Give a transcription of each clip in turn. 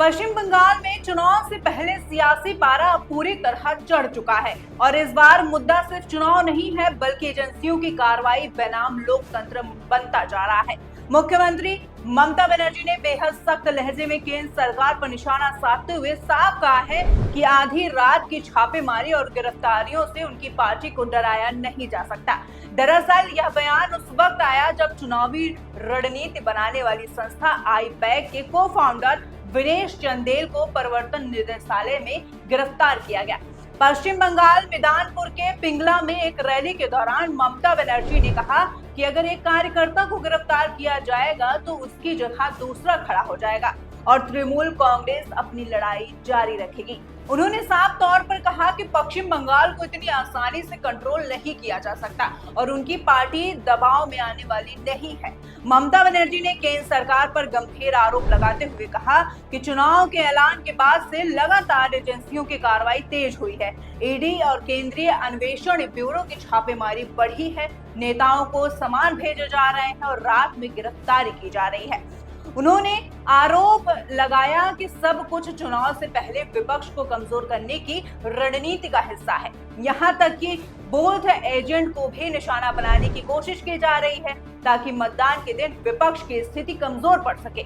पश्चिम बंगाल में चुनाव से पहले सियासी पारा पूरी तरह चढ़ चुका है और इस बार मुद्दा सिर्फ चुनाव नहीं है बल्कि एजेंसियों की कार्रवाई बनाम लोकतंत्र बनता जा रहा है। मुख्यमंत्री ममता बनर्जी ने बेहद सख्त लहजे में केंद्र सरकार पर निशाना साधते हुए साफ कहा है कि आधी रात की छापेमारी और गिरफ्तारियों से उनकी पार्टी को डराया नहीं जा सकता। दरअसल यह बयान उस वक्त आया जब चुनावी रणनीति बनाने वाली संस्था आईपैक के को फाउंडर विनेश चंदेल को प्रवर्तन निदेशालय में गिरफ्तार किया गया। पश्चिम बंगाल मिदानपुर के पिंगला में एक रैली के दौरान ममता बनर्जी ने कहा कि अगर एक कार्यकर्ता को गिरफ्तार किया जाएगा तो उसकी जगह दूसरा खड़ा हो जाएगा और तृणमूल कांग्रेस अपनी लड़ाई जारी रखेगी। उन्होंने साफ तौर पर कहा कि पश्चिम बंगाल को इतनी आसानी से कंट्रोल नहीं किया जा सकता और उनकी पार्टी दबाव में आने वाली नहीं है। ममता बनर्जी ने केंद्र सरकार पर गंभीर आरोप लगाते हुए कहा कि चुनाव के ऐलान के बाद से लगातार एजेंसियों की कार्रवाई तेज हुई है। ईडी और केंद्रीय अन्वेषण ब्यूरो की छापेमारी बढ़ी है, नेताओं को सामान भेजे जा रहे हैं और रात में गिरफ्तारी की जा रही है। उन्होंने आरोप लगाया कि सब कुछ चुनाव से पहले विपक्ष को कमजोर करने की रणनीति का हिस्सा है। यहाँ तक कि बूथ एजेंट को भी निशाना बनाने की कोशिश की जा रही है ताकि मतदान के दिन विपक्ष की स्थिति कमजोर पड़ सके।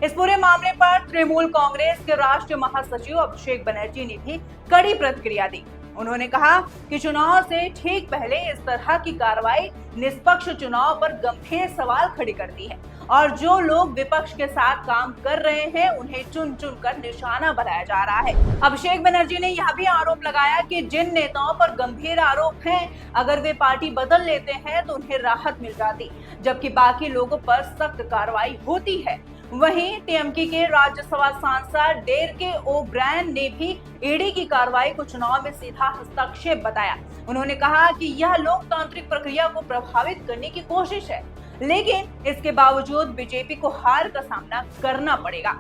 इस पूरे मामले पर तृणमूल कांग्रेस के राष्ट्रीय महासचिव अभिषेक बनर्जी ने भी कड़ी प्रतिक्रिया दी। उन्होंने कहा कि चुनाव से ठीक पहले इस तरह की कार्रवाई निष्पक्ष चुनाव पर गंभीर सवाल खड़ी करती है और जो लोग विपक्ष के साथ काम कर रहे हैं उन्हें चुन चुन कर निशाना बनाया जा रहा है। अभिषेक बनर्जी ने यह भी आरोप लगाया कि जिन नेताओं पर गंभीर आरोप हैं, अगर वे पार्टी बदल लेते हैं तो उन्हें राहत मिल जाती, जबकि बाकी लोगों पर सख्त कार्रवाई होती है। वहीं टीएमके के राज्यसभा सांसद डेरेक ओब्रायन ने भी ईडी की कार्रवाई को चुनाव में सीधा हस्तक्षेप बताया। उन्होंने कहा कि यह लोकतांत्रिक प्रक्रिया को प्रभावित करने की कोशिश है, लेकिन इसके बावजूद बीजेपी को हार का सामना करना पड़ेगा।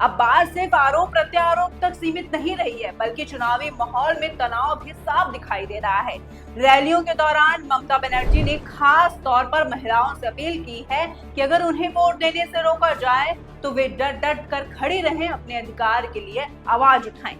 अब बात सिर्फ आरोप प्रत्यारोप तक सीमित नहीं रही है, बल्कि चुनावी माहौल में तनाव भी साफ दिखाई दे रहा है। रैलियों के दौरान ममता बनर्जी ने खास तौर पर महिलाओं से अपील की है कि अगर उन्हें वोट देने से रोका जाए तो वे डट डट कर खड़ी रहें, अपने अधिकार के लिए आवाज उठाएं।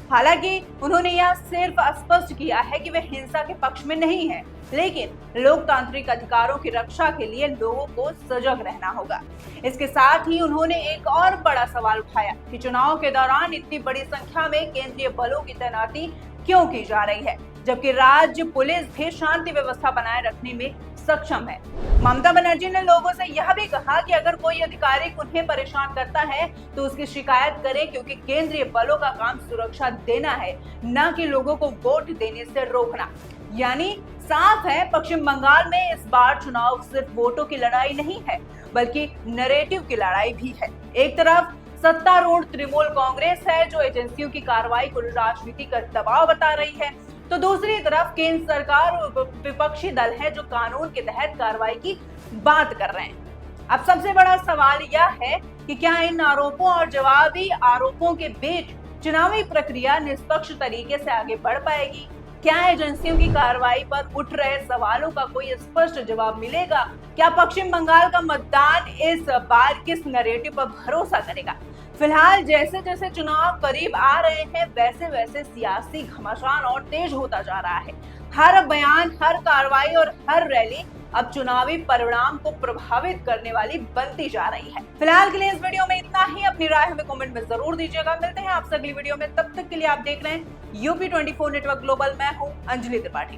हालांकि उन्होंने यह सिर्फ स्पष्ट किया है कि वे हिंसा के पक्ष में नहीं है, लेकिन लोकतांत्रिक अधिकारों की रक्षा के लिए लोगों को सजग रहना होगा। इसके साथ ही उन्होंने एक और बड़ा सवाल उठाया कि चुनाव के दौरान इतनी बड़ी संख्या में केंद्रीय बलों की तैनाती क्यों की जा रही है, जबकि राज्य पुलिस भी शांति व्यवस्था बनाए रखने में सक्षम है। ममता बनर्जी ने लोगों से यह भी कहा कि अगर कोई अधिकारी उन्हें परेशान करता है तो उसकी शिकायत करें, क्योंकि केंद्रीय बलों का काम सुरक्षा देना है, न कि लोगों को वोट देने से रोकना। यानी साफ है, पश्चिम बंगाल में इस बार चुनाव सिर्फ वोटों की लड़ाई नहीं है बल्कि नैरेटिव की लड़ाई भी है। एक तरफ सत्तारूढ़ तृणमूल कांग्रेस है जो एजेंसियों की कार्रवाई को राजनीति का दबाव बता रही है, तो दूसरी तरफ केंद्र सरकार और विपक्षी दल है जो कानून के तहत कार्रवाई की बात कर रहे हैं। अब सबसे बड़ा सवाल यह है कि क्या इन आरोपों और जवाबी आरोपों के बीच चुनावी प्रक्रिया निष्पक्ष तरीके से आगे बढ़ पाएगी? क्या एजेंसियों की कार्रवाई पर उठ रहे सवालों का कोई स्पष्ट जवाब मिलेगा? क्या पश्चिम बंगाल का मतदान इस बार किस नैरेटिव पर भरोसा करेगा? फिलहाल जैसे जैसे चुनाव करीब आ रहे हैं वैसे वैसे सियासी घमासान और तेज होता जा रहा है। हर बयान, हर कार्रवाई और हर रैली अब चुनावी परिणाम को प्रभावित करने वाली बनती जा रही है। फिलहाल के लिए इस वीडियो में इतना ही। अपनी राय हमें कमेंट में जरूर दीजिएगा। मिलते हैं आपसे अगली वीडियो में, तब तक के लिए आप देख रहे हैं UP24 नेटवर्क ग्लोबल। मैं हूँ अंजलि त्रिपाठी।